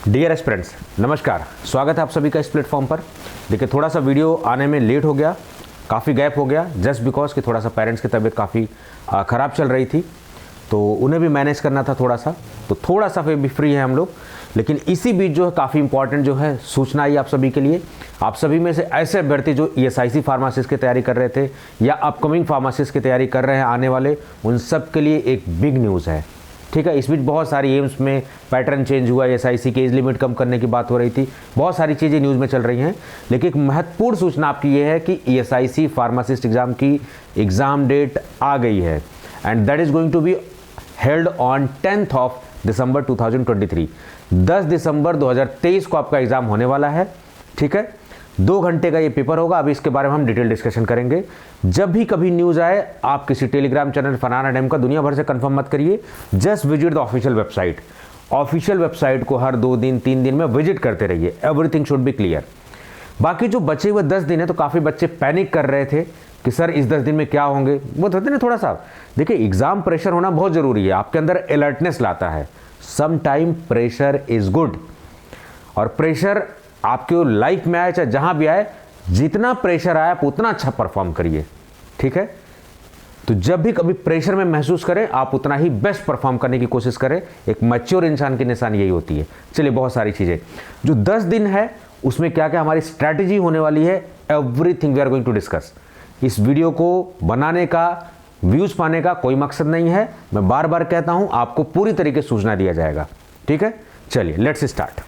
Dear aspirants, नमस्कार। स्वागत है आप सभी का इस प्लेटफॉर्म पर। देखिए, थोड़ा सा वीडियो आने में लेट हो गया, काफ़ी गैप हो गया, जस्ट बिकॉज कि थोड़ा सा पेरेंट्स की तबीयत काफ़ी ख़राब चल रही थी, तो उन्हें भी मैनेज करना था थोड़ा सा फिर भी फ्री है हम लोग। लेकिन इसी बीच जो है काफ़ी इंपॉर्टेंट जो है सूचना आई आप सभी के लिए। आप सभी में से ऐसे अभ्यर्थी जो ESIC फार्मासिस्ट की तैयारी कर रहे थे या अपकमिंग फार्मासिस्ट की तैयारी कर रहे हैं आने वाले, उन सब के लिए एक बिग न्यूज़ है। ठीक है, इस बीच बहुत सारी एम्स में पैटर्न चेंज हुआ, ESIC की एज लिमिट कम करने की बात हो रही थी, बहुत सारी चीज़ें न्यूज़ में चल रही हैं। लेकिन एक महत्वपूर्ण सूचना आपकी ये है कि ESIC फार्मासिस्ट एग्ज़ाम की एग्ज़ाम डेट आ गई है and that is going to be held on 10th of December 2023। 10 दिसंबर 2023 को आपका एग्ज़ाम होने वाला है। ठीक है, 2 घंटे का ये पेपर होगा। अभी इसके बारे में हम डिटेल डिस्कशन करेंगे। जब भी कभी न्यूज़ आए, आप किसी टेलीग्राम चैनल फनाना डैम का दुनिया भर से कंफर्म मत करिए, just visit the official website. Official website को हर 2 दिन 3 दिन में विजिट करते रहिए, एवरीथिंग शुड बी क्लियर। बाकी जो बचे हुए 10 दिन है, तो काफ़ी बच्चे पैनिक कर रहे थे कि सर इस 10 दिन में क्या होंगे। वो होते ना थोड़ा सा, देखिए एग्जाम प्रेशर होना बहुत ज़रूरी है, आपके अंदर अलर्टनेस लाता है। Some time pressure is good, और प्रेशर आपके लाइफ में आए चाहे जहां भी आए, जितना प्रेशर आए आप उतना अच्छा परफॉर्म करिए। ठीक है, तो जब भी कभी प्रेशर में महसूस करें, आप उतना ही बेस्ट परफॉर्म करने की कोशिश करें। एक मैच्योर इंसान की निशानी यही होती है। चलिए, बहुत सारी चीज़ें जो 10 दिन है उसमें क्या क्या हमारी स्ट्रैटेजी होने वाली है, everything we are going to discuss. इस वीडियो को बनाने का, व्यूज पाने का कोई मकसद नहीं है। मैं बार बार कहता हूं, आपको पूरी तरीके से सूचना दिया जाएगा। ठीक है, चलिए लेट्स स्टार्ट।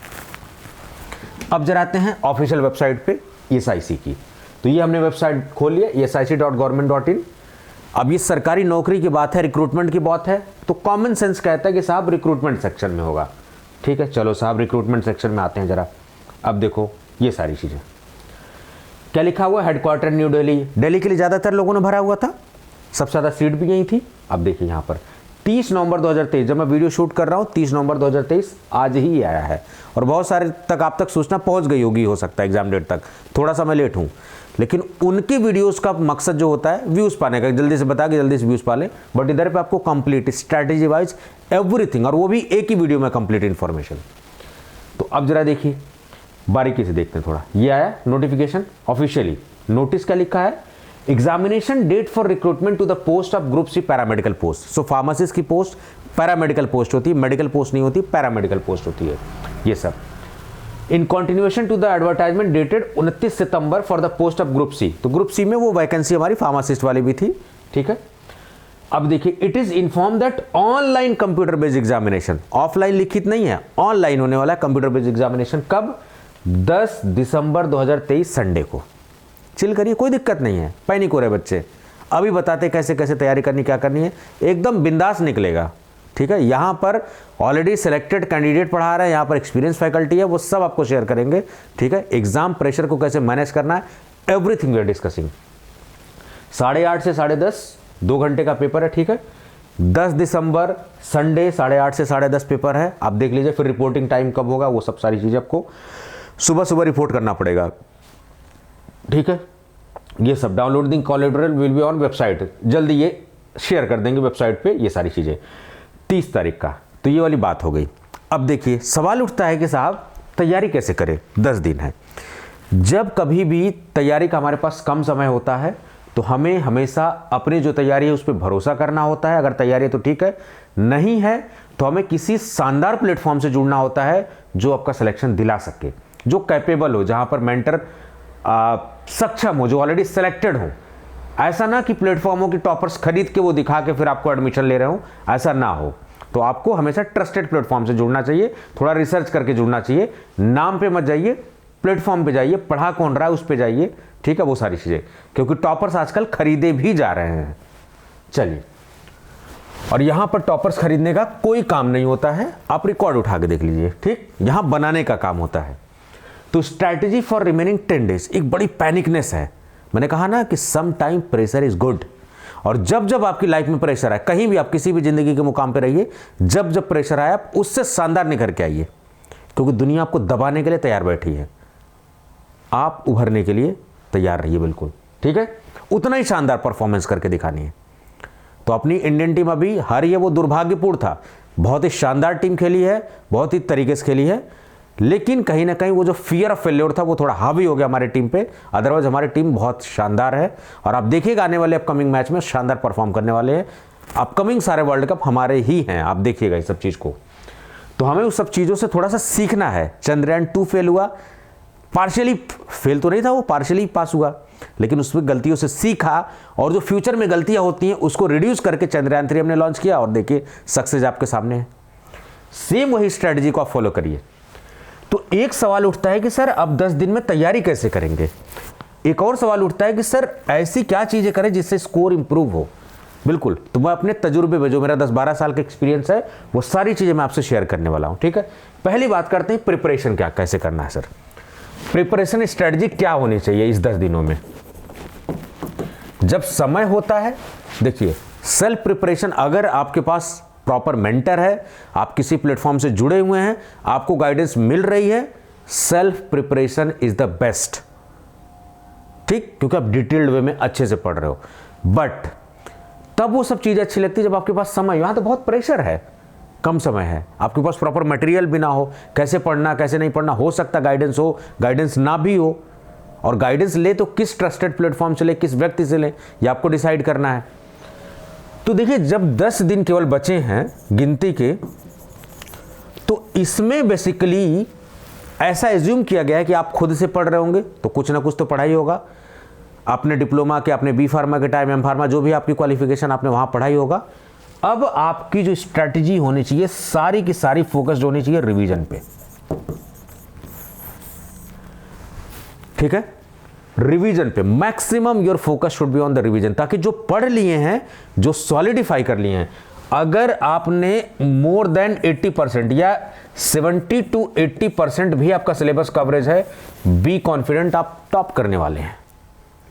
अब जरा आते हैं ऑफिशियल वेबसाइट पे ESIC की। तो ये हमने वेबसाइट खोल लिया, esic.government.in। अब ये सरकारी नौकरी की बात है, रिक्रूटमेंट की बात है, तो कॉमन सेंस कहता है कि साहब रिक्रूटमेंट सेक्शन में होगा। ठीक है, चलो साहब रिक्रूटमेंट सेक्शन में आते हैं जरा। अब देखो ये सारी चीज़ें क्या लिखा हुआ, हेडक्वार्टर न्यू दिल्ली। दिल्ली के लिए ज़्यादातर लोगों ने भरा हुआ था, सबसे ज़्यादा सीट भी यही थी। अब देखिए यहाँ पर 30 नवंबर 2023, जब मैं वीडियो शूट कर रहा हूँ 30 नवंबर 2023 आज ही आया है, और बहुत सारे तक आप तक सूचना पहुँच गई होगी, हो सकता है एग्जाम डेट तक, थोड़ा सा मैं लेट हूँ। लेकिन उनकी वीडियोस का मकसद जो होता है व्यूज़ पाने का, जल्दी से बता के जल्दी से व्यूज़ पा लें। बट इधर पे आपको कंप्लीट स्ट्रैटेजी वाइज एवरीथिंग, और वो भी एक ही वीडियो में कंप्लीट इन्फॉर्मेशन। तो अब जरा देखिए, बारीकी से देखते हैं थोड़ा। ये आया नोटिफिकेशन ऑफिशियली, नोटिस क्या लिखा है, examination date for recruitment to the post of group C paramedical post. So pharmacist की पोस्ट पैरामेडिकल पोस्ट होती है, मेडिकल पोस्ट नहीं होती, पैरामेडिकल पोस्ट होती है ये सब। In continuation to the advertisement dated 29 September for the post of group C. तो ग्रुप सी में वो वैकेंसी हमारी फार्मासिस्ट वाली भी थी। ठीक है, अब देखिए, it is inform that online computer based examination, offline लिखित नहीं है, ऑनलाइन होने वाला है कंप्यूटर बेस्ड एग्जामिनेशन। कब? 10 दिसंबर 2023 संडे को। चिल करिए, कोई दिक्कत नहीं है, पैनिक हो रहे बच्चे। अभी बताते कैसे कैसे तैयारी करनी, क्या करनी है, एकदम बिंदास निकलेगा। ठीक है, यहाँ पर ऑलरेडी सिलेक्टेड कैंडिडेट पढ़ा रहे हैं, यहाँ पर एक्सपीरियंस फैकल्टी है, वो सब आपको शेयर करेंगे। ठीक है, एग्जाम प्रेशर को कैसे मैनेज करना है, एवरीथिंग वी आर डिस्कसिंग। 8:30 से 10:30 2 घंटे का पेपर है। ठीक है, 10 दिसंबर संडे 8:30 से 10:30 पेपर है। आप देख लीजिए फिर रिपोर्टिंग टाइम कब होगा, वो सब सारी चीज़ें आपको सुबह सुबह रिपोर्ट करना पड़ेगा। ठीक है, ये सब downloading collateral will be on website, जल्दी ये शेयर कर देंगे वेबसाइट पे ये सारी चीज़ें 30 तारीख का। तो ये वाली बात हो गई। अब देखिए सवाल उठता है कि साहब तैयारी कैसे करें, 10 दिन है। जब कभी भी तैयारी का हमारे पास कम समय होता है, तो हमें हमेशा अपनी जो तैयारी है उस पर भरोसा करना होता है। अगर तैयारी है तो ठीक है, नहीं है तो हमें किसी शानदार प्लेटफॉर्म से जुड़ना होता है जो आपका सिलेक्शन दिला सके, जो कैपेबल हो, जहाँ पर मेंटर सक्षम हो, जो ऑलरेडी सेलेक्टेड हो। ऐसा ना कि प्लेटफॉर्मों की टॉपर्स खरीद के वो दिखा के फिर आपको एडमिशन ले रहे हो, ऐसा ना हो। तो आपको हमेशा ट्रस्टेड प्लेटफॉर्म से जुड़ना चाहिए, थोड़ा रिसर्च करके जुड़ना चाहिए। नाम पे मत जाइए, प्लेटफॉर्म पे जाइए, पढ़ा कौन रहा है उस पे जाइए। ठीक है, वो सारी चीज़ें, क्योंकि टॉपर्स आजकल खरीदे भी जा रहे हैं। चलिए, और यहाँ पर टॉपर्स खरीदने का कोई काम नहीं होता है, आप रिकॉर्ड उठा के देख लीजिए। ठीक, यहाँ बनाने का काम होता है। तो स्ट्रैटेजी फॉर रिमेनिंग 10 डेज, एक बड़ी पैनिकनेस है। मैंने कहा ना कि some time pressure is good, और जब जब आपकी लाइफ में प्रेशर आए, कहीं भी आप किसी भी जिंदगी के मुकाम पे रहिए, जब जब प्रेशर आए आप उससे शानदार निकल के आइए, क्योंकि दुनिया आपको दबाने के लिए तैयार बैठी है। आप उभरने के लिए तैयार रहिए बिल्कुल। ठीक है, उतना ही शानदार परफॉर्मेंस करके दिखानी है। तो अपनी इंडियन टीम अभी हारी है, वो दुर्भाग्यपूर्ण था। बहुत ही शानदार टीम खेली है, बहुत ही तरीके से खेली है। लेकिन कहीं ना कहीं वो जो फियर ऑफ फेल्योर था वो थोड़ा हावी हो गया हमारी टीम पे। अदरवाइज हमारी टीम बहुत शानदार है और आप देखिएगा आने वाले अपकमिंग मैच में शानदार परफॉर्म करने वाले हैं। अपकमिंग सारे वर्ल्ड कप हमारे ही हैं, आप देखिएगा इस सब चीज़ को। तो हमें उस सब चीज़ों से थोड़ा सा सीखना है। चंद्रयान 2 फेल हुआ, पार्शियली फेल तो नहीं था, वो पार्शियली पास हुआ, लेकिन उसमें गलतियों से सीखा और जो फ्यूचर में गलतियां होती हैं उसको रिड्यूस करके चंद्रयान 3 हमने लॉन्च किया और देखिए सक्सेस आपके सामने है। सेम वही स्ट्रेटजी को आप फॉलो करिए। तो एक सवाल उठता है कि सर अब 10 दिन में तैयारी कैसे करेंगे। एक और सवाल उठता है कि सर ऐसी क्या चीज़ें करें जिससे स्कोर इंप्रूव हो। बिल्कुल, तो मैं अपने तजुर्बे में जो मेरा 10-12 साल का एक्सपीरियंस है वो सारी चीज़ें मैं आपसे शेयर करने वाला हूँ। ठीक है, पहली बात करते हैं प्रिपरेशन क्या कैसे करना है। सर प्रिपरेशन स्ट्रेटजी क्या होनी चाहिए इस 10 दिनों में। जब समय होता है, देखिए सेल्फ प्रिपरेशन, अगर आपके पास प्रॉपर मेंटर है, आप किसी प्लेटफॉर्म से जुड़े हुए हैं, आपको गाइडेंस मिल रही है, self preparation is the best. ठीक, क्योंकि आप डिटेल्ड वे में अच्छे से पढ़ रहे हो। बट तब वो सब चीजें अच्छी लगती है जब आपके पास समय, यहां तो बहुत प्रेशर है, कम समय है, आपके पास प्रॉपर मटेरियल भी ना हो, कैसे पढ़ना कैसे नहीं पढ़ना। हो सकता गाइडेंस हो, गाइडेंस ना भी हो, और गाइडेंस ले तो किस ट्रस्टेड प्लेटफॉर्म से ले, किस व्यक्ति से ले, ये आपको डिसाइड करना है। तो देखिए जब 10 दिन केवल बचे हैं गिनती के, तो इसमें बेसिकली ऐसा एज्यूम किया गया है कि आप खुद से पढ़ रहे होंगे तो कुछ ना कुछ तो पढ़ाई होगा। आपने डिप्लोमा के, आपने बी फार्मा के टाइम, एम फार्मा, जो भी आपकी क्वालिफिकेशन, आपने वहां पढ़ाई होगा। अब आपकी जो स्ट्रैटेजी होनी चाहिए सारी की सारी फोकस्ड होनी चाहिए रिवीजन पे। ठीक है, रिवीजन पे maximum your focus should be on the revision, ताकि जो पढ़ लिए हैं, जो सॉलिडिफाई कर लिए हैं, अगर आपने मोर देन 80% या 70 to 80% भी आपका सिलेबस कवरेज है, बी कॉन्फिडेंट, आप टॉप करने वाले हैं।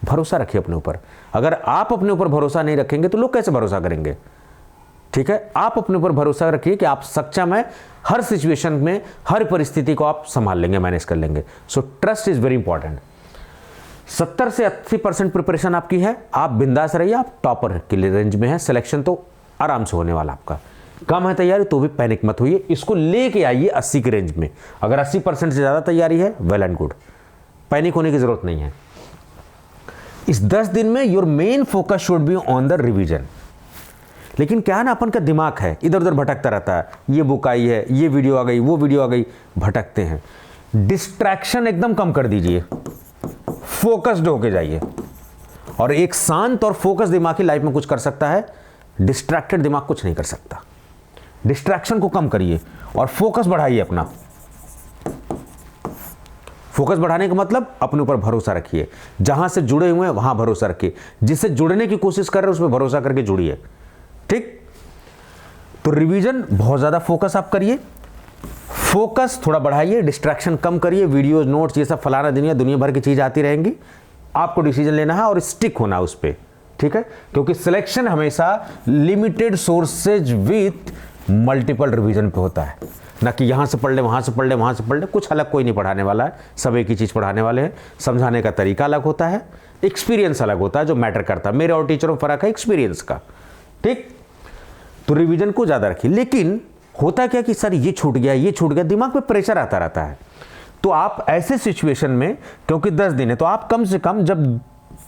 भरोसा रखिए अपने ऊपर। अगर आप अपने ऊपर भरोसा नहीं रखेंगे तो लोग कैसे भरोसा करेंगे। ठीक है, आप अपने ऊपर भरोसा रखिए कि आप सक्षम है, हर सिचुएशन में, हर परिस्थिति को आप संभाल लेंगे, मैनेज कर लेंगे। So trust is very important. 70 से 80% प्रिपरेशन आपकी है, आप बिंदास रहिए, आप टॉपर के लिए रेंज में है, सिलेक्शन तो आराम से होने वाला आपका। कम है तैयारी तो भी पैनिक मत होइए, इसको लेके आइए 80 की रेंज में। अगर 80% से ज़्यादा तैयारी है, वेल एंड गुड, पैनिक होने की जरूरत नहीं है। इस 10 दिन में your main focus should be on the revision. लेकिन क्या है ना, अपन का दिमाग है इधर उधर भटकता रहता है, ये बुक आई है, ये वीडियो आ गई, वो वीडियो आ गई, भटकते हैं। डिस्ट्रैक्शन एकदम कम कर दीजिए, फोकस्ड होके जाइए, और एक शांत और फोकस दिमाग की लाइफ में कुछ कर सकता है, डिस्ट्रैक्टेड दिमाग कुछ नहीं कर सकता। डिस्ट्रैक्शन को कम करिए और फोकस बढ़ाइए अपना। फोकस बढ़ाने का मतलब अपने ऊपर भरोसा रखिए, जहां से जुड़े हुए हैं वहां भरोसा रखिए, जिससे जुड़ने की कोशिश कर रहे हैं उसमें भरोसा करके जुड़िए। ठीक, तो रिवीजन बहुत ज्यादा फोकस आप करिए, फोकस थोड़ा बढ़ाइए, डिस्ट्रैक्शन कम करिए। वीडियोस, नोट्स, ये सब फलाना दुनिया भर की चीज आती रहेंगी, आपको डिसीजन लेना है और स्टिक होना उस पर। ठीक है, क्योंकि सिलेक्शन हमेशा limited sources with multiple revision पे होता है, ना कि यहां से पढ़ ले, वहां से पढ़ ले, वहां से पढ़ ले। कुछ अलग कोई नहीं पढ़ाने वाला है, सब एक ही चीज पढ़ाने वाले हैं। समझाने का तरीका अलग होता है, एक्सपीरियंस अलग होता है, जो मैटर करता है। मेरे और टीचरों में फर्क है एक्सपीरियंस का। ठीक, तो रिवीजन को ज्यादा रखिए। लेकिन होता क्या कि सर ये छूट गया, ये छूट गया, दिमाग में प्रेशर आता रहता है। तो आप ऐसे सिचुएशन में, क्योंकि 10 दिन है, तो आप कम से कम जब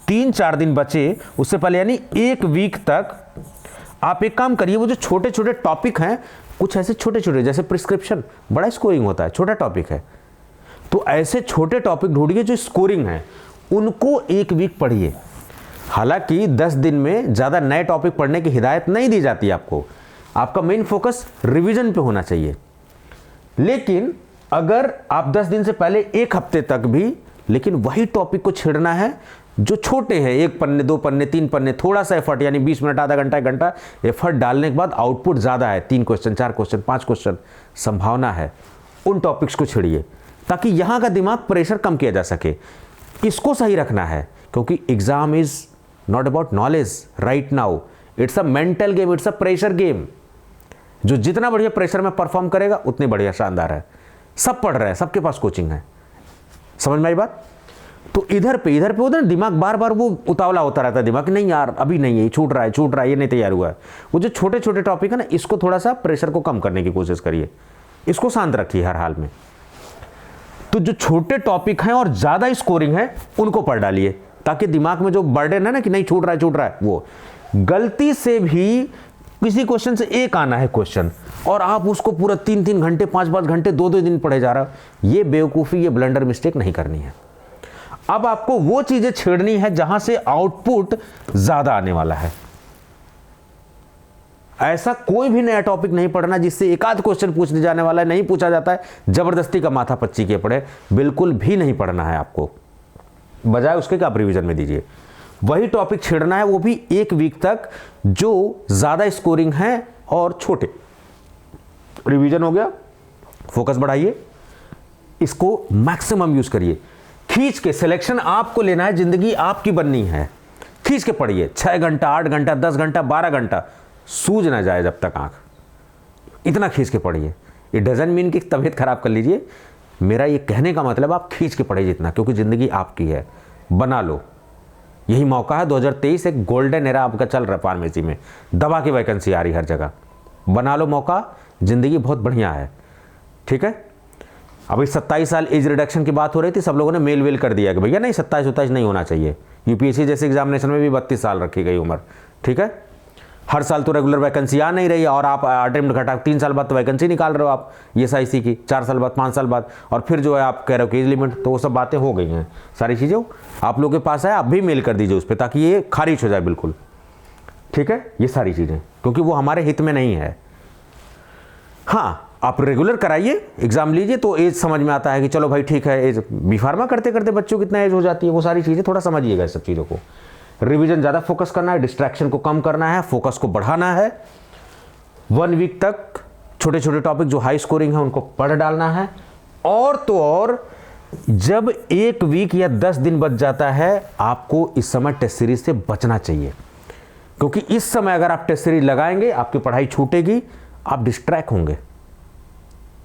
3-4 दिन बचे उससे पहले, यानी 1 वीक तक आप एक काम करिए, वो जो छोटे छोटे टॉपिक हैं, कुछ ऐसे छोटे छोटे, जैसे प्रिस्क्रिप्शन बड़ा स्कोरिंग होता है, छोटा टॉपिक है, तो ऐसे छोटे टॉपिक ढूंढिए जो स्कोरिंग है, उनको 1 वीक पढ़िए। हालांकि 10 दिन में ज़्यादा नए टॉपिक पढ़ने की हिदायत नहीं दी जाती आपको, आपका मेन फोकस रिवीजन पे होना चाहिए। लेकिन अगर आप 10 दिन से पहले 1 हफ्ते तक भी लेकिन वही टॉपिक को छेड़ना है जो छोटे हैं, 1 पन्ने, 2 पन्ने, 3 पन्ने, थोड़ा सा एफर्ट, यानी 20 मिनट, आधा घंटा, 1 घंटा एफर्ट डालने के बाद आउटपुट ज़्यादा है, 3 क्वेश्चन, 4 क्वेश्चन, 5 क्वेश्चन संभावना है, उन टॉपिक्स को छेड़िए, ताकि यहाँ का दिमाग प्रेशर कम किया जा सके। इसको सही रखना है, क्योंकि exam is not about knowledge right now, it's a mental game, it's a pressure game. जो जितना बढ़िया प्रेशर में परफॉर्म करेगा उतनी बढ़िया शानदार है। सब पढ़ रहे हैं, सबके पास कोचिंग है, समझ में आई बात। तो इधर पे उधर दिमाग बार बार वो उतावला होता रहता है, दिमाग नहीं यार अभी नहीं है, छूट रहा है, ये नहीं तैयार हुआ है। वो जो छोटे छोटे टॉपिक है ना, इसको थोड़ा सा प्रेशर को कम करने की कोशिश करिए, इसको शांत रखिए हर हाल में। तो जो छोटे टॉपिक हैं और ज़्यादा स्कोरिंग है उनको पढ़ डालिए, ताकि दिमाग में जो बर्डन है ना कि नहीं छूट रहा है, वो गलती से भी किसी क्वेश्चन से एक आना है क्वेश्चन और आप उसको पूरा 3-3 घंटे 5-5 घंटे 2-2 दिन पढ़े जा रहा, ये बेवकूफ़ी, ये ब्लंडर मिस्टेक नहीं करनी है। अब आपको वो चीज़ें छेड़नी है जहां से आउटपुट ज़्यादा आने वाला है। ऐसा कोई भी नया टॉपिक नहीं पढ़ना जिससे एक आध क्वेश्चन पूछने जाने वाला है, नहीं पूछा जाता है, जबरदस्ती का माथा पच्ची के पड़े, बिल्कुल भी नहीं पढ़ना है आपको। बजाय उसके कि आप रिवीजन में दीजिए, वही टॉपिक छेड़ना है, वो भी 1 वीक तक, जो ज़्यादा स्कोरिंग है और छोटे। रिवीजन हो गया, फोकस बढ़ाइए, इसको मैक्सिमम यूज करिए, खींच के। सिलेक्शन आपको लेना है, जिंदगी आपकी बननी है, खींच के पढ़िए। 6 घंटा 8 घंटा 10 घंटा 12 घंटा सूझ ना जाए जब तक आंख, इतना खींच के पढ़िए। इट डजंट मीन कि तबीयत खराब कर लीजिए, मेरा ये कहने का मतलब आप खींच के पढ़िए जितना, क्योंकि ज़िंदगी आपकी है, बना लो। यही मौका है, 2023 एक गोल्डन एरा आपका चल रहा है फार्मेसी में, दवा की वैकेंसी आ रही हर जगह, बना लो मौका, ज़िंदगी बहुत बढ़िया है। ठीक है, अभी 27 साल एज रिडक्शन की बात हो रही थी, सब लोगों ने मेल वेल कर दिया कि भैया नहीं 27-27 नहीं होना चाहिए। यूपीएससी जैसे एग्जामिनेशन में भी 32 साल रखी गई उम्र। ठीक है, हर साल तो रेगुलर वैकेंसी आ नहीं रही है और आप अटेम्प्ट घटा 3 साल बाद तो वैकेंसी निकाल रहे हो आप ESIC की, 4 साल बाद 5 साल बाद, और फिर जो है आप कह रहे हो कि एज लिमिट, तो वो सब बातें हो गई हैं। सारी चीज़ें आप लोगों के पास है, आप भी मेल कर दीजिए उस पर, ताकि ये खारिज हो जाए बिल्कुल। ठीक है, ये सारी चीज़ें, क्योंकि वो हमारे हित में नहीं है। हाँ, आप रेगुलर कराइए, एग्जाम लीजिए, तो एज समझ में आता है कि चलो भाई ठीक है, एज बी फार्मा करते करते बच्चों की कितना एज हो जाती है, वो सारी चीज़ें थोड़ा समझिएगा इस सब चीज़ों को। रिवीजन ज़्यादा फोकस करना है, डिस्ट्रैक्शन को कम करना है, फोकस को बढ़ाना है। 1 वीक तक छोटे छोटे टॉपिक जो हाई स्कोरिंग है उनको पढ़ डालना है। और तो और जब 1 वीक या 10 दिन बच जाता है, आपको इस समय टेस्ट सीरीज से बचना चाहिए, क्योंकि इस समय अगर आप टेस्ट सीरीज लगाएंगे आपकी पढ़ाई छूटेगी, आप डिस्ट्रैक्ट होंगे।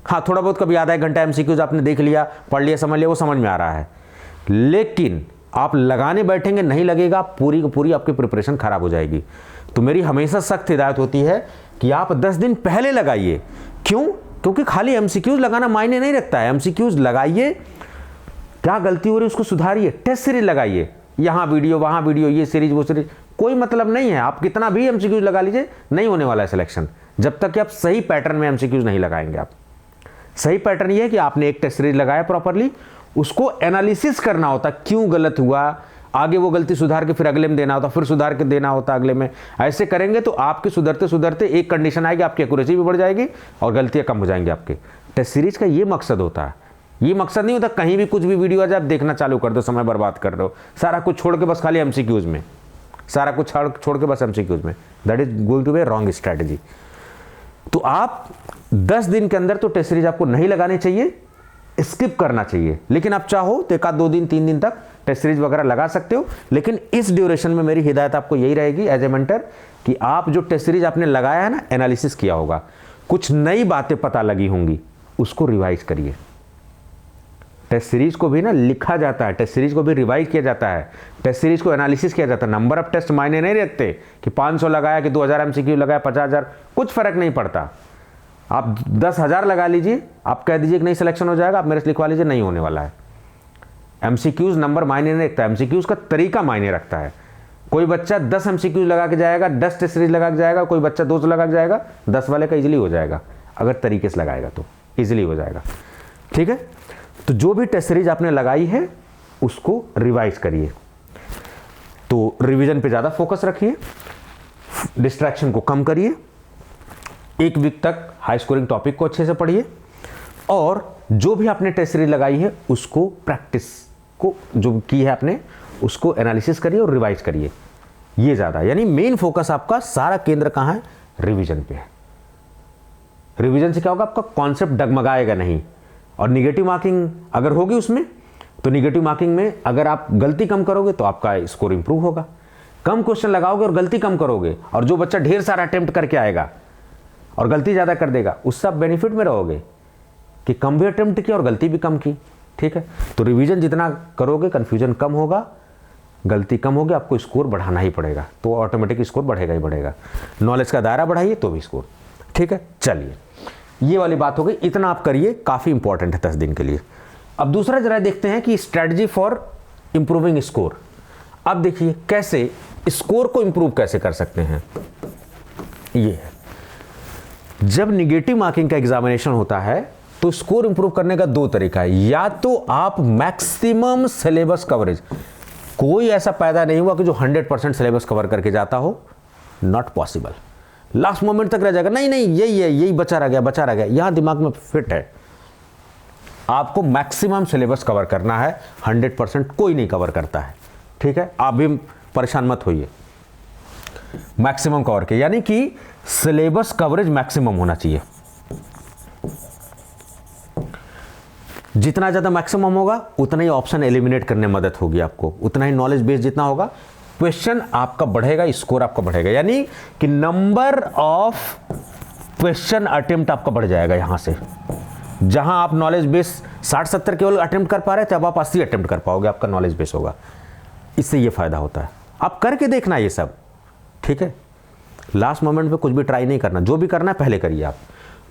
हाँ, थोड़ा बहुत कभी आधा 1 घंटा MCQs आपने देख लिया, पढ़ लिया, समझ लिया, वो समझ में आ रहा है, लेकिन आप लगाने बैठेंगे नहीं लगेगा, पूरी की पूरी आपकी प्रिपरेशन खराब हो जाएगी। तो मेरी हमेशा सख्त हिदायत होती है कि आप 10 दिन पहले लगाइए। क्यों? क्योंकि खाली MCQs लगाना मायने नहीं रखता है। MCQs लगाइए, क्या गलती हो रही है उसको सुधारिए, टेस्ट सीरीज लगाइए, यहाँ वीडियो वहाँ वीडियो, ये सीरीज वो सीरीज, कोई मतलब नहीं है। आप कितना भी MCQs लगा लीजिए, नहीं होने वाला है सिलेक्शन, जब तक कि आप सही पैटर्न में MCQs नहीं लगाएंगे। आप सही पैटर्न ये है कि आपने एक टेस्ट सीरीज लगाया प्रॉपरली, उसको एनालिसिस करना होता, क्यों गलत हुआ, आगे वो गलती सुधार के फिर अगले में देना होता, फिर सुधार के देना होता अगले में। ऐसे करेंगे तो आपके सुधरते सुधरते एक कंडीशन आएगी, आपकी एक्यूरेसी भी बढ़ जाएगी और गलतियां कम हो जाएंगी आपके। टेस्ट सीरीज का ये मकसद होता है। ये मकसद नहीं होता कहीं भी कुछ भी वीडियो आ जाए आप देखना चालू कर दो, समय बर्बाद कर रहे हो, सारा कुछ छोड़ के बस खाली MCQs में, सारा कुछ छोड़ के बस MCQs में। That is going to be wrong strategy. तो आप 10 दिन के अंदर तो टेस्ट सीरीज आपको नहीं लगानी चाहिए, स्किप करना चाहिए। लेकिन आप चाहो तो 1-2 दिन 3 दिन तक टेस्ट सीरीज वगैरह लगा सकते हो। लेकिन इस ड्यूरेशन में मेरी हिदायत आपको यही रहेगी एज ए मेंटर कि आप जो टेस्ट सीरीज आपने लगाया है ना, एनालिसिस किया होगा, कुछ नई बातें पता लगी होंगी, उसको रिवाइज करिए। टेस्ट सीरीज को भी ना लिखा जाता है, टेस्ट सीरीज को भी रिवाइज किया जाता है, टेस्ट सीरीज को एनालिसिस किया जाता है। नंबर ऑफ टेस्ट मायने नहीं रखते कि 500 लगाया कि 2000 MCQ लगाया 50,000, कुछ फर्क नहीं पड़ता। आप 10,000 लगा लीजिए, आप कह दीजिए कि नहीं सिलेक्शन हो जाएगा, आप मेरे से लिखवा लीजिए, नहीं होने वाला है। MCQs नंबर मायने नहीं रखता है, MCQs का तरीका मायने रखता है। कोई बच्चा 10 MCQs लगा के जाएगा, 10 टेस्ट सीरीज लगा के जाएगा, कोई बच्चा 200 लगा के जाएगा, 10 वाले का इजीली हो जाएगा, अगर तरीके से लगाएगा तो इजीली हो जाएगा। ठीक है, तो जो भी टेस्ट सीरीज आपने लगाई है उसको रिवाइज करिए। तो रिवीजन पे ज़्यादा फोकस रखिए, डिस्ट्रैक्शन को कम करिए, 1 वीक तक हाई स्कोरिंग टॉपिक को अच्छे से पढ़िए, और जो भी आपने टेस्ट सीरीज लगाई है उसको प्रैक्टिस को जो की है आपने उसको एनालिसिस करिए और रिवाइज करिए। ये ज़्यादा, यानी मेन फोकस आपका सारा केंद्र कहाँ है? रिवीजन पे है। रिवीजन से क्या होगा? आपका कॉन्सेप्ट डगमगाएगा नहीं, और निगेटिव मार्किंग अगर होगी उसमें, तो निगेटिव मार्किंग में अगर आप गलती कम करोगे तो आपका स्कोर इंप्रूव होगा। कम क्वेश्चन लगाओगे और गलती कम करोगे, और जो बच्चा ढेर सारा अटेम्प्ट करके आएगा और गलती ज़्यादा कर देगा, उससे आप बेनिफिट में रहोगे कि कम भी अटेम्प्ट किया और गलती भी कम की। ठीक है, तो रिवीजन जितना करोगे कन्फ्यूजन कम होगा, गलती कम होगी, आपको स्कोर बढ़ाना ही पड़ेगा, तो ऑटोमेटिक स्कोर बढ़ेगा ही बढ़ेगा। नॉलेज का दायरा बढ़ाइए तो भी स्कोर। ठीक है, चलिए ये वाली बात हो गई, इतना आप करिए, काफ़ी इंपॉर्टेंट है 10 दिन के लिए। अब दूसरा जरा देखते हैं कि स्ट्रेटजी फॉर इंप्रूविंग स्कोर। अब देखिए कैसे स्कोर को इंप्रूव कैसे कर सकते हैं। ये है, जब निगेटिव मार्किंग का एग्जामिनेशन होता है तो स्कोर इंप्रूव करने का दो तरीका है। या तो आप मैक्सिमम सिलेबस कवरेज, कोई ऐसा पैदा नहीं हुआ कि जो 100% सिलेबस कवर करके जाता हो, नॉट पॉसिबल। लास्ट मोमेंट तक रह जाएगा, नहीं नहीं यही है, यही बचा रह गया, यहां दिमाग में फिट है। आपको मैक्सिमम सिलेबस कवर करना है, 100% कोई नहीं कवर करता है, ठीक है। आप भी परेशान मत होइए, मैक्सिमम कवर के, यानी कि सिलेबस कवरेज मैक्सिमम होना चाहिए। जितना ज्यादा मैक्सिमम होगा उतना ही ऑप्शन एलिमिनेट करने में मदद होगी आपको, उतना ही नॉलेज बेस जितना होगा, क्वेश्चन आपका बढ़ेगा, स्कोर आपका बढ़ेगा, यानी कि नंबर ऑफ क्वेश्चन अटेम्प्ट आपका बढ़ जाएगा। यहां से जहां आप नॉलेज बेस 60-70 केवल अटेम्प्ट कर पा रहे थे, अब आप 80 अटेम्प्ट कर पाओगे, आपका नॉलेज बेस होगा। इससे ये फायदा होता है। आप करके देखना ये सब, ठीक है। लास्ट मोमेंट पे कुछ भी ट्राई नहीं करना, जो भी करना है पहले करिए आप।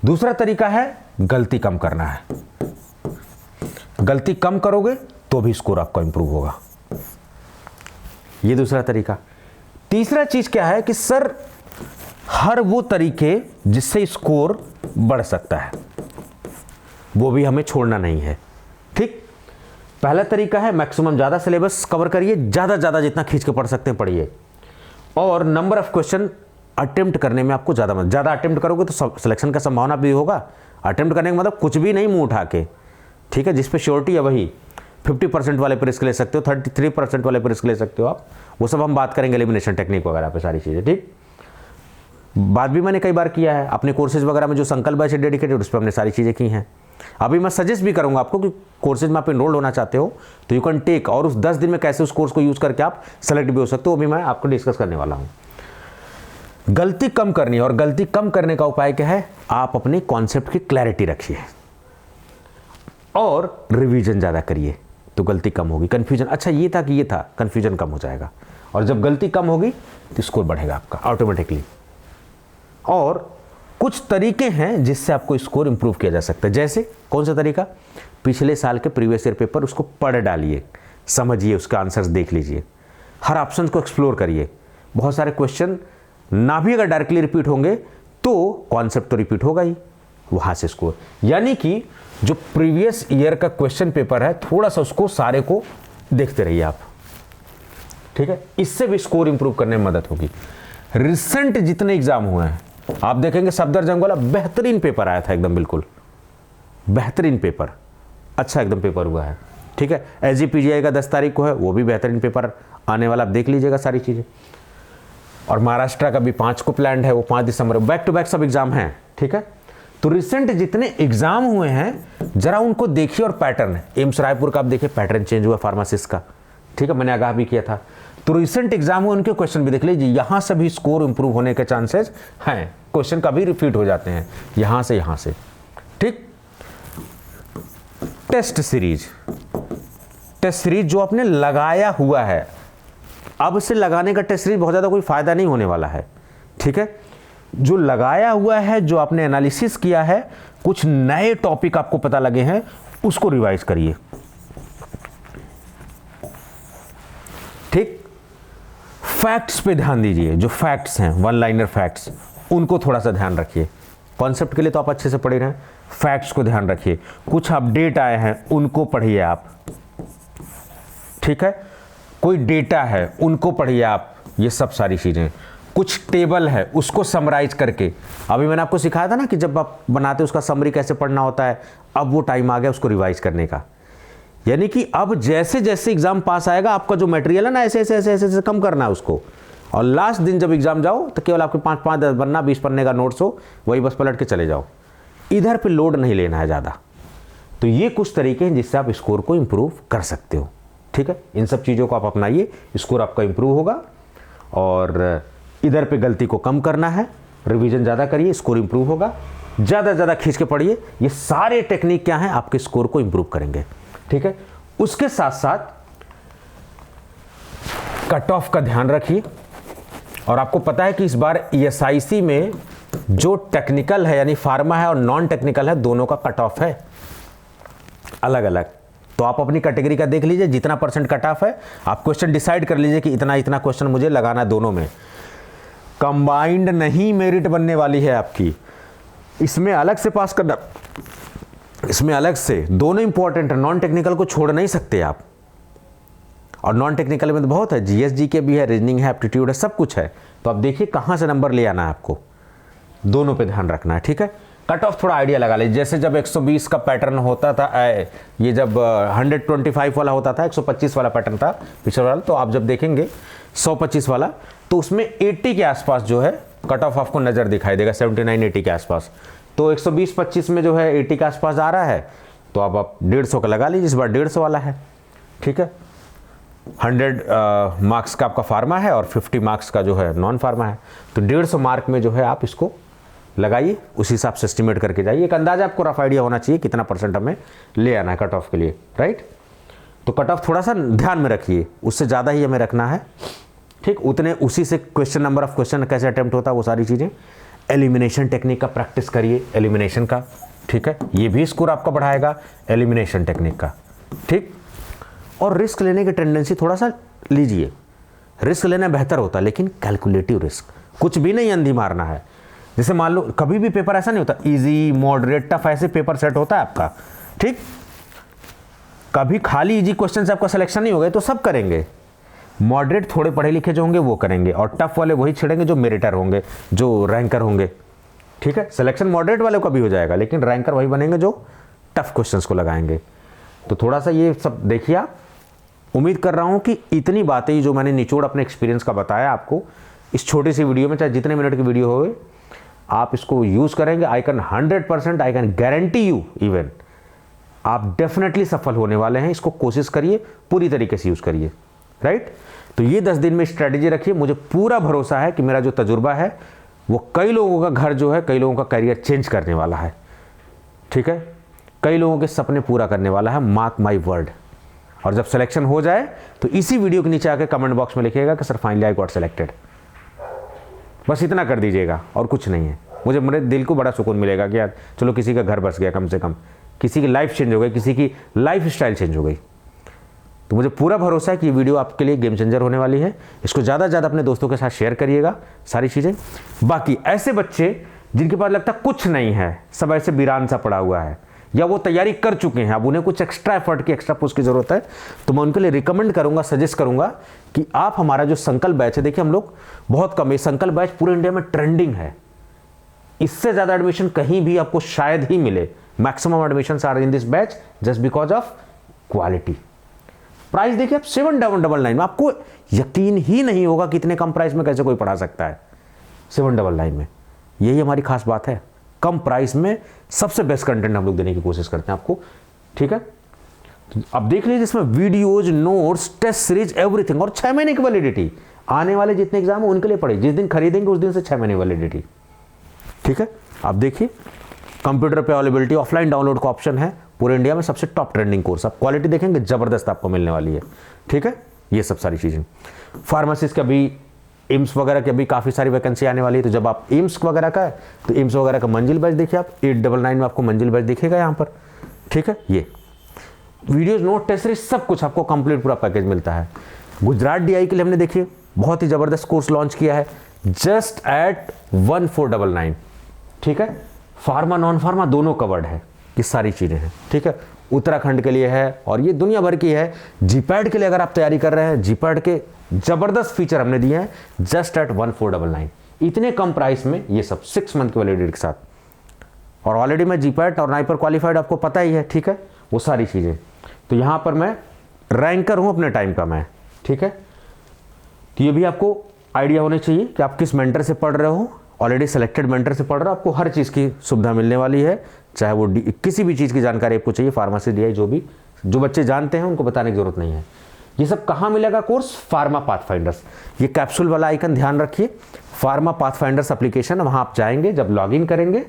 दूसरा तरीका है गलती कम करना है। गलती कम करोगे तो भी स्कोर आपका इंप्रूव होगा, ये दूसरा तरीका। तीसरा चीज क्या है कि सर हर वो तरीके जिससे स्कोर बढ़ सकता है वो भी हमें छोड़ना नहीं है, ठीक। पहला तरीका है मैक्सिमम ज्यादा सिलेबस कवर करिए, ज्यादा जितना खींच के पढ़ सकते हैं पढ़िए, और नंबर ऑफ क्वेश्चन अटेम्प्ट करने में आपको ज्यादा अटेम्प्ट करोगे तो सिलेक्शन का संभावना भी होगा। अटेम्प्ट करने का मतलब कुछ भी नहीं मुंह उठा के, ठीक है। जिस पे श्योरिटी है वही 50% वाले पे रिस्क ले सकते हो, 33% वाले पे रिस्क ले सकते हो आप, वो सब हम बात करेंगे एलिमिनेशन टेक्निक वगैरह पे, सारी चीजें, ठीक। बात भी मैंने कई बार किया है अपने कोर्सेज वगैरह में, जो संकल्प बैच है डेडिकेटेड, उस पर हमने सारी चीजें की हैं। अभी मैं सजेस्ट भी करूंगा आपको कि कोर्सेज में आप इनरोल्ड होना चाहते हो तो यू कैन टेक, और उस 10 दिन में कैसे उस कोर्स को यूज करके आप सेलेक्ट भी हो सकते हो, वो भी मैं आपको डिस्कस करने वाला हूं। गलती कम करनी है, और गलती कम करने का उपाय क्या है, आप अपने कॉन्सेप्ट की क्लैरिटी रखिए और रिवीजन ज्यादा करिए तो गलती कम होगी। कंफ्यूजन, अच्छा ये था कि ये था, कंफ्यूजन कम हो जाएगा, और जब गलती कम होगी तो स्कोर बढ़ेगा आपका ऑटोमेटिकली। और कुछ तरीके हैं जिससे आपको स्कोर इंप्रूव किया जा सकता है। जैसे कौन सा तरीका, पिछले साल के प्रीवियस ईयर पेपर उसको पढ़ डालिए, समझिए, उसका आंसर्स देख लीजिए, हर ऑप्शन को एक्सप्लोर करिए। बहुत सारे क्वेश्चन ना भी अगर डायरेक्टली रिपीट होंगे तो कॉन्सेप्ट तो रिपीट होगा ही, वहां से स्कोर। यानी कि जो प्रीवियस ईयर का क्वेश्चन पेपर है थोड़ा सा उसको सारे को देखते रहिए आप, ठीक है। इससे भी स्कोर इंप्रूव करने में मदद होगी। रिसेंट जितने एग्जाम हुए हैं आप देखेंगे, सफदरजंग वाला बेहतरीन पेपर आया था, एकदम बिल्कुल बेहतरीन पेपर, अच्छा एकदम पेपर हुआ है, ठीक है। SGPGI का 10 तारीख को है, वो भी बेहतरीन पेपर आने वाला, आप देख लीजिएगा सारी चीजें। और महाराष्ट्र का भी 5 को प्लान है, वो 5 दिसंबर, बैक टू बैक सब एग्जाम हैं, ठीक है। तो रिसेंट जितने एग्जाम हुए हैं जरा उनको देखिए, और पैटर्न, एम्स रायपुर का आप देखिए पैटर्न चेंज हुआ फार्मासिस्ट का, ठीक है, मैंने आगाह भी किया था। तो रिसेंट एग्जाम हुए उनके क्वेश्चन भी देख लीजिए, यहां से भी स्कोर इंप्रूव होने के चांसेस हैं, क्वेश्चन कभी रिपीट हो जाते हैं यहां से, ठीक। टेस्ट सीरीज जो आपने लगाया हुआ है, अब इसे लगाने का टेस्ट सीरीज बहुत ज्यादा कोई फायदा नहीं होने वाला है, ठीक है। जो लगाया हुआ है, जो आपने एनालिसिस किया है, कुछ नए टॉपिक आपको पता लगे हैं, उसको रिवाइज करिए, ठीक। फैक्ट्स पे ध्यान दीजिए, जो फैक्ट्स हैं, वन लाइनर फैक्ट्स, उनको थोड़ा सा ध्यान रखिए। कॉन्सेप्ट के लिए तो आप अच्छे से पढ़े रहे हैं, फैक्ट्स को ध्यान रखिए। कुछ अपडेट आए हैं उनको पढ़िए आप, ठीक है। कोई डेटा है उनको पढ़िए आप, ये सब सारी चीजें। कुछ टेबल है उसको समराइज करके, अभी मैंने आपको सिखाया था ना कि जब आप बनाते उसका समरी कैसे पढ़ना होता है, अब वो टाइम आ गया उसको रिवाइज करने का। यानी कि अब जैसे जैसे एग्जाम पास आएगा आपका जो मटेरियल है ना, ऐसे कम करना है उसको, और लास्ट दिन जब एग्जाम जाओ तो केवल आपके 5 पन्ना 20 पन्ने का नोट्स हो, वही बस पलट के चले जाओ, इधर पे लोड नहीं लेना है ज़्यादा। तो ये कुछ तरीके हैं जिससे आप स्कोर को इंप्रूव कर सकते हो, ठीक है। इन सब चीज़ों को आप अपनाइए, स्कोर आपका इंप्रूव होगा। और इधर पे गलती को कम करना है, रिवीजन ज़्यादा करिए, स्कोर इंप्रूव होगा। ज़्यादा खींच के पढ़िए, ये सारे टेक्निक क्या हैं आपके स्कोर को इंप्रूव करेंगे, ठीक है। उसके साथ साथ कट ऑफ का ध्यान रखिए। और आपको पता है कि इस बार ESIC में जो टेक्निकल है यानी फार्मा है और नॉन टेक्निकल है, दोनों का कट ऑफ है अलग अलग, तो आप अपनी कैटेगरी का देख लीजिए, जितना परसेंट कट ऑफ है आप क्वेश्चन डिसाइड कर लीजिए कि इतना इतना क्वेश्चन मुझे लगाना है दोनों में। कंबाइंड नहीं मेरिट बनने वाली है आपकी, इसमें अलग से पास करना, इसमें अलग से, दोनों इंपॉर्टेंट है, नॉन टेक्निकल को छोड़ नहीं सकते आप। और नॉन टेक्निकल में तो बहुत है, जीएस जीके भी है, रीजनिंग है, एप्टीट्यूड है, सब कुछ है। तो आप देखिए कहाँ से नंबर ले आना है आपको, दोनों पे ध्यान रखना है, ठीक है। कट ऑफ थोड़ा आइडिया लगा लीजिए, जैसे जब 120 का पैटर्न होता था, ये जब 125 वाला होता था, 125 वाला पैटर्न था पिछले वाला, तो आप जब देखेंगे 125 वाला, तो उसमें 80 के आसपास जो है कट ऑफ आपको नज़र दिखाई देगा, 79-80 के आसपास। तो 120-25 में जो है 80 के आसपास आ रहा है, तो अब आप 150 का लगा लीजिए, इस बार 150 वाला है, ठीक है। 100 मार्क्स का आपका फार्मा है और 50 मार्क्स का जो है नॉन फार्मा है, तो 150 मार्क में जो है आप इसको लगाइए, उस हिसाब से एस्टिमेट करके जाइए। एक अंदाजा आपको रफ आइडिया होना चाहिए कितना परसेंट हमें ले आना है कट ऑफ के लिए, राइट। तो कट ऑफ थोड़ा सा ध्यान में रखिए, उससे ज़्यादा ही हमें रखना है, ठीक। उतने उसी से क्वेश्चन, नंबर ऑफ क्वेश्चन कैसे अटेम्प्ट होता है, वो सारी चीज़ें। एलिमिनेशन टेक्निक का प्रैक्टिस करिए, एलिमिनेशन का, ठीक है, ये भी स्कोर आपका बढ़ाएगा, एलिमिनेशन टेक्निक का, ठीक। और रिस्क लेने की टेंडेंसी थोड़ा सा लीजिए, रिस्क लेना बेहतर होता है, लेकिन कैलकुलेटिव रिस्क, कुछ भी नहीं अंधी मारना है। जैसे मान लो कभी भी पेपर ऐसा नहीं होता इजी, मॉडरेट, टफ, ऐसे पेपर सेट होता है आपका, ठीक। कभी खाली इजी क्वेश्चन से आपका सिलेक्शन नहीं होगा, तो सब करेंगे। मॉडरेट थोड़े पढ़े लिखे जो होंगे वो करेंगे, और टफ वाले वही छिड़ेंगे जो मेरिटर होंगे, जो रैंकर होंगे, ठीक है। सिलेक्शन मॉडरेट वाले का भी हो जाएगा, लेकिन रैंकर वही बनेंगे जो टफ क्वेश्चंस को लगाएंगे। तो थोड़ा सा ये सब देखिए आप। उम्मीद कर रहा हूँ कि इतनी बातें जो मैंने निचोड़ अपने एक्सपीरियंस का बताया आपको इस छोटी सी वीडियो में, चाहे जितने मिनट की वीडियो हो, आप इसको यूज़ करेंगे, I can 100%, I can guarantee you even, आप डेफिनेटली सफल होने वाले हैं। इसको कोशिश करिए, पूरी तरीके से यूज़ करिए, राइट। तो ये 10 दिन में स्ट्रैटेजी रखिए, मुझे पूरा भरोसा है कि मेरा जो तजुर्बा है वो कई लोगों का घर जो है, कई लोगों का करियर चेंज करने वाला है, ठीक है। कई लोगों के सपने पूरा करने वाला है, मार्क माई वर्ड। और जब सिलेक्शन हो जाए तो इसी वीडियो के नीचे आके कमेंट बॉक्स में लिखिएगा कि sir finally I got selected, बस इतना कर दीजिएगा, और कुछ नहीं है। मुझे मेरे दिल को बड़ा सुकून मिलेगा कि यार चलो किसी का घर बस गया, कम से कम किसी की लाइफ चेंज हो गई, किसी की लाइफ स्टाइल चेंज हो गई। तो मुझे पूरा भरोसा है कि ये वीडियो आपके लिए गेम चेंजर होने वाली है। इसको ज़्यादा से ज़्यादा अपने दोस्तों के साथ शेयर करिएगा, सारी चीज़ें। बाकी ऐसे बच्चे जिनके पास लगता कुछ नहीं है, सब ऐसे वीरान सा पड़ा हुआ है, या वो तैयारी कर चुके हैं, अब उन्हें कुछ एक्स्ट्रा एफर्ट की, एक्स्ट्रा पुश की ज़रूरत है, तो मैं उनके लिए रिकमेंड करूंगा, सजेस्ट करूंगा कि आप हमारा जो संकल्प बैच है, देखिए हम लोग बहुत कम, ये संकल्प बैच पूरे इंडिया में ट्रेंडिंग है। इससे ज़्यादा एडमिशन कहीं भी आपको शायद ही मिले। Maximum admission are in this batch just because of quality. Price देखिए आप 7,999 में, आपको यकीन ही नहीं होगा कि इतने कम प्राइस में कैसे कोई पढ़ा सकता है। 7,999 में, यही हमारी खास बात है। कम प्राइस में सबसे बेस्ट कंटेंट हम लोग देने की कोशिश करते हैं आपको, ठीक है। अब देख लीजिए इसमें videos, notes, test series, everything, और 6 महीने की वैलिडिटी। आने वाले जितने एग्जाम है उनके लिए पढ़े, जिस दिन खरीदेंगे उस दिन से 6 महीने वैलिडिटी, ठीक है। आप देखिए कंप्यूटर पे अवेलेबिलिटी, ऑफलाइन डाउनलोड का ऑप्शन है, पूरे इंडिया में सबसे टॉप ट्रेंडिंग कोर्स। आप क्वालिटी देखेंगे जबरदस्त आपको मिलने वाली है, ठीक है। ये सब सारी चीजें, फार्मेसिस्ट का भी, एम्स वगैरह की अभी काफ़ी सारी वैकेंसी आने वाली है। तो जब आप एम्स वगैरह का है तो एम्स वगैरह का मंजिल बैच देखिए आप, 899 में आपको मंजिल बैच दिखेगा यहाँ पर, ठीक है। ये वीडियोज, नोट, टेस्ट सीरीज, सब कुछ आपको कंप्लीट पूरा पैकेज मिलता है। गुजरात डीआई के लिए हमने देखिए बहुत ही ज़बरदस्त कोर्स लॉन्च किया है, जस्ट एट 1499, ठीक है। फार्मा, नॉन फार्मा दोनों कवर्ड है, ये सारी चीज़ें हैं, ठीक है। उत्तराखंड के लिए है, और ये दुनिया भर की है। जीपैड के लिए अगर आप तैयारी कर रहे हैं, जीपैड के जबरदस्त फीचर हमने दिए हैं जस्ट एट 1499, इतने कम प्राइस में, ये सब 6 मंथ की वैलिडिटी के साथ। और ऑलरेडी मैं जीपैड और नाइपर क्वालिफाइड, आपको पता ही है, ठीक है, वो सारी चीज़ें। तो यहाँ पर मैं रैंकर हूँ अपने टाइम का मैं, ठीक है। तो ये भी आपको आइडिया होना चाहिए कि आप किस मेंटर से पढ़ रहे हो। ऑलरेडी सेलेक्टेड मेंटर से पढ़ रहे हो, आपको हर चीज़ की सुविधा मिलने वाली है, चाहे वो किसी भी चीज़ की जानकारी आपको चाहिए, फार्मेसी, डीआई, जो बच्चे जानते हैं उनको बताने की जरूरत नहीं है। ये सब कहाँ मिलेगा कोर्स? फार्मा पाथफाइंडर्स, ये कैप्सूल वाला आइकन ध्यान रखिए, फार्मा पाथफाइंडर्स एप्लीकेशन, वहाँ आप जाएंगे, जब लॉगिन करेंगे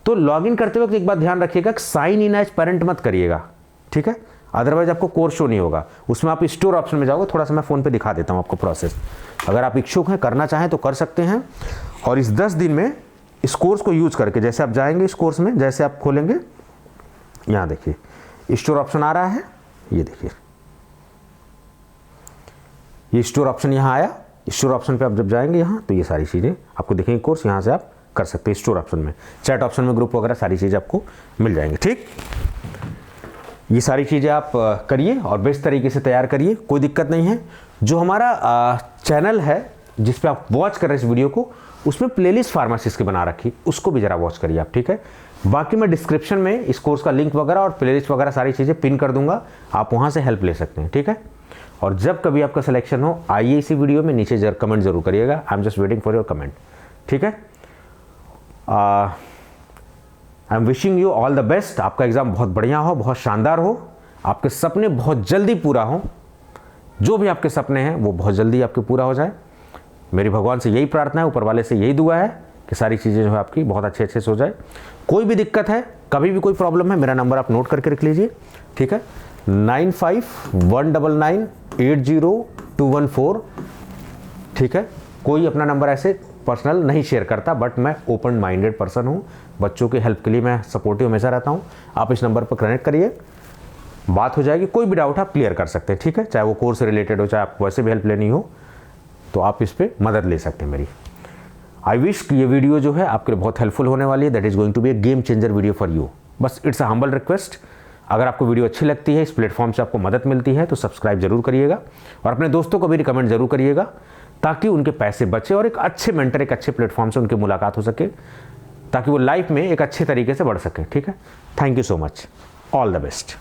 तो लॉगिन करते वक्त एक बात ध्यान रखिएगा, साइन इन एज पेरेंट मत करिएगा, ठीक है, अदरवाइज आपको कोर्स शो नहीं होगा। उसमें आप स्टोर ऑप्शन में जाओगे, थोड़ा सा मैं फ़ोन पे दिखा देता हूँ आपको प्रोसेस, अगर आप इच्छुक हैं, करना चाहें तो कर सकते हैं। और इस 10 दिन में इस कोर्स को यूज़ करके, जैसे आप जाएंगे इस कोर्स में, जैसे आप खोलेंगे, यहाँ देखिए स्टोर ऑप्शन आ रहा है, ये देखिए, ये स्टोर ऑप्शन यहाँ आया। स्टोर ऑप्शन पे आप जब जाएंगे यहाँ तो ये सारी चीज़ें आपको दिखेंगे। कोर्स यहाँ से आप कर सकते हैं स्टोर ऑप्शन में, चैट ऑप्शन में ग्रुप वगैरह सारी चीज़ें आपको मिल जाएंगी। ठीक, ये सारी चीज़ें आप करिए और बेस्ट तरीके से तैयार करिए, कोई दिक्कत नहीं है। जो हमारा चैनल है जिस पे आप वॉच कर रहे हैं इस वीडियो को, उसमें प्लेलिस्ट फार्मासिस्ट की बना रखी, उसको भी ज़रा वॉच करिए आप। ठीक है, बाकी मैं डिस्क्रिप्शन में इस कोर्स का लिंक वगैरह और प्लेलिस्ट वगैरह सारी चीज़ें पिन कर दूंगा, आप वहाँ से हेल्प ले सकते हैं। ठीक है, और जब कभी आपका सिलेक्शन हो आइए इसी वीडियो में नीचे कमेंट जरूर करिएगा। I am just waiting for your comment. ठीक है, I am wishing you all the best. आपका एग्ज़ाम बहुत बढ़िया हो, बहुत शानदार हो, आपके सपने बहुत जल्दी पूरा हो, जो भी आपके सपने हैं वो बहुत जल्दी आपके पूरा हो जाए। मेरी भगवान से यही प्रार्थना है, ऊपर वाले से यही दुआ है कि सारी चीज़ें जो है आपकी बहुत अच्छे से हो जाए। कोई भी दिक्कत है, कभी भी कोई प्रॉब्लम है, मेरा नंबर आप नोट करके रख लीजिए। ठीक है, 9519980214। ठीक है, कोई अपना नंबर ऐसे पर्सनल नहीं शेयर करता, बट मैं ओपन माइंडेड पर्सन हूँ, बच्चों की हेल्प के लिए मैं सपोर्टिव हमेशा रहता हूँ। आप इस नंबर पर कनेक्ट करिए, बात हो जाएगी। कोई भी डाउट आप क्लियर कर सकते हैं। ठीक है, चाहे वो कोर्स से रिलेटेड हो, चाहे आपको वैसे भी हेल्प लेनी हो, तो आप इस पर मदद ले सकते हैं मेरी। आई विश कि ये वीडियो जो है आपके लिए बहुत हेल्पफुल होने वाली है। That is going to be a game changer video for you. बस इट्स अ हम्बल रिक्वेस्ट, अगर आपको वीडियो अच्छी लगती है, इस प्लेटफॉर्म से आपको मदद मिलती है, तो सब्सक्राइब जरूर करिएगा और अपने दोस्तों को भी रिकमेंड जरूर करिएगा, ताकि उनके पैसे बचे और एक अच्छे मेंटर, एक अच्छे प्लेटफॉर्म से उनकी मुलाकात हो सके, ताकि वो लाइफ में एक अच्छे तरीके से बढ़ सके। ठीक है, thank you so much, all the best.